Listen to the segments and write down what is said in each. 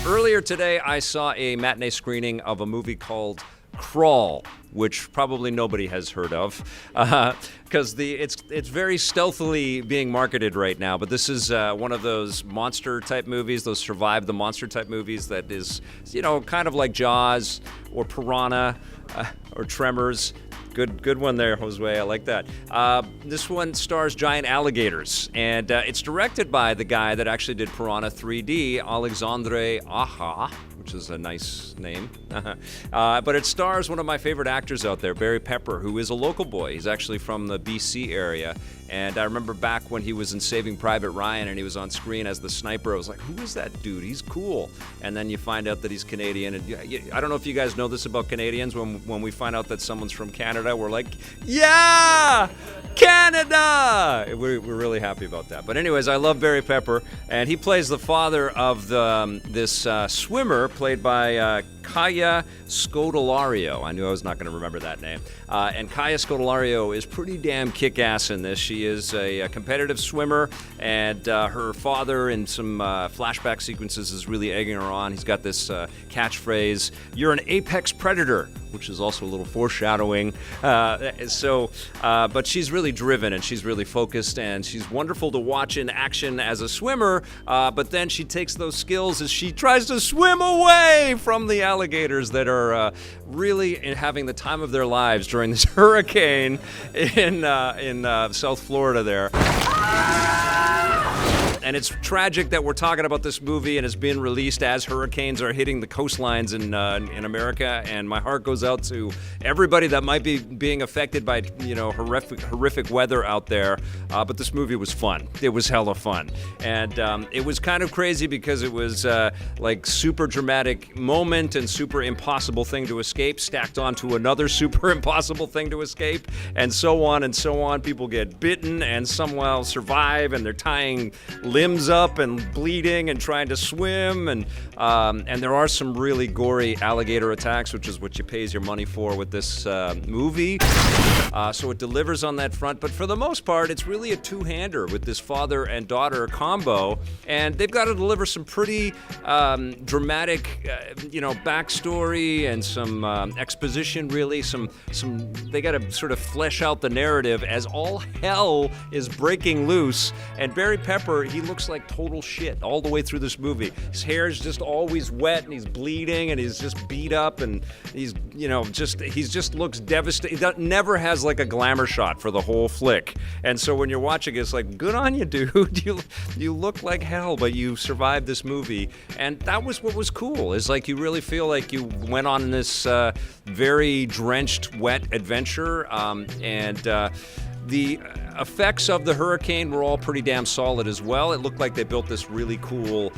Earlier today, I saw a matinee screening of a movie called Crawl, which probably nobody has heard of, because it's very stealthily being marketed right now. But this is one of those monster type movies, those survive the monster type movies that is, kind of like Jaws or Piranha or Tremors. Good one there, Josue. I like that. This one stars giant alligators, and it's directed by the guy that actually did Piranha 3D, Alexandre, which is a nice name. But it stars one of my favorite actors out there, Barry Pepper, who is a local boy. He's actually from the BC area. And I remember back when he was in Saving Private Ryan and he was on screen as the sniper, I was like, who is that dude? He's cool. And then you find out that he's Canadian. And I don't know if you guys know this about Canadians. When we find out that someone's from Canada, we're like, yeah, Canada! We're really happy about that. But anyways, I love Barry Pepper. And he plays the father of this swimmer played by Kaya Scodelario. I knew I was not going to remember that name. And Kaya Scodelario is pretty damn kick-ass in this. She is a competitive swimmer, and her father in some flashback sequences is really egging her on. He's got this catchphrase, "You're an apex predator," which is also a little foreshadowing. But she's really driven, and she's really focused, and she's wonderful to watch in action as a swimmer, but then she takes those skills as she tries to swim away from the alligators that are really having the time of their lives during this hurricane in South Florida there. And it's tragic that we're talking about this movie and it's being released as hurricanes are hitting the coastlines in America. And my heart goes out to everybody that might be being affected by horrific weather out there. But this movie was fun. It was hella fun, and it was kind of crazy because it was like super dramatic moment and super impossible thing to escape stacked onto another super impossible thing to escape, and so on and so on. People get bitten and somehow survive, and they're tying limbs up and bleeding and trying to swim, and there are some really gory alligator attacks, which is what you pays your money for with this movie. So it delivers on that front, but for the most part, it's really a two-hander with this father and daughter combo, and they've got to deliver some pretty dramatic, backstory and some exposition. Really, they got to sort of flesh out the narrative as all hell is breaking loose. And Barry Pepper, he looks like total shit all the way through this movie. His hair is just always wet, and he's bleeding, and he's just beat up, and he just looks devastated. He never has like a glamour shot for the whole flick. And so when you're watching, it's like, good on you, dude. You look like hell, but you survived this movie. And that was what was cool. Is like you really feel like you went on this very drenched, wet adventure, the effects of the hurricane were all pretty damn solid as well. It looked like they built this really cool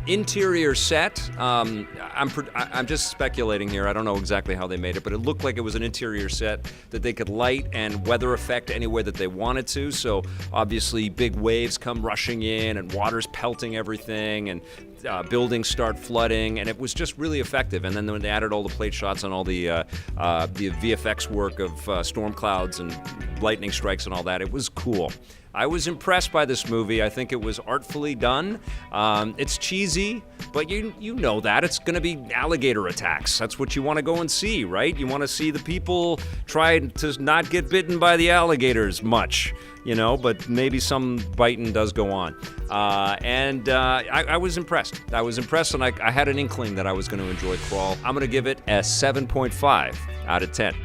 interior set. I'm just speculating here. I don't know exactly how they made it, but it looked like it was an interior set that they could light and weather effect any way that they wanted to. So obviously big waves come rushing in and water's pelting everything, and buildings start flooding, and it was just really effective. And then when they added all the plate shots and all the VFX work of storm clouds and lightning strikes and all that, it was cool. I was impressed by this movie. I think it was artfully done. It's cheesy, but you know that. It's going to be alligator attacks. That's what you want to go and see, right? You want to see the people try to not get bitten by the alligators much, but maybe some biting does go on. I was impressed. And I had an inkling that I was going to enjoy Crawl. I'm going to give it a 7.5 out of 10.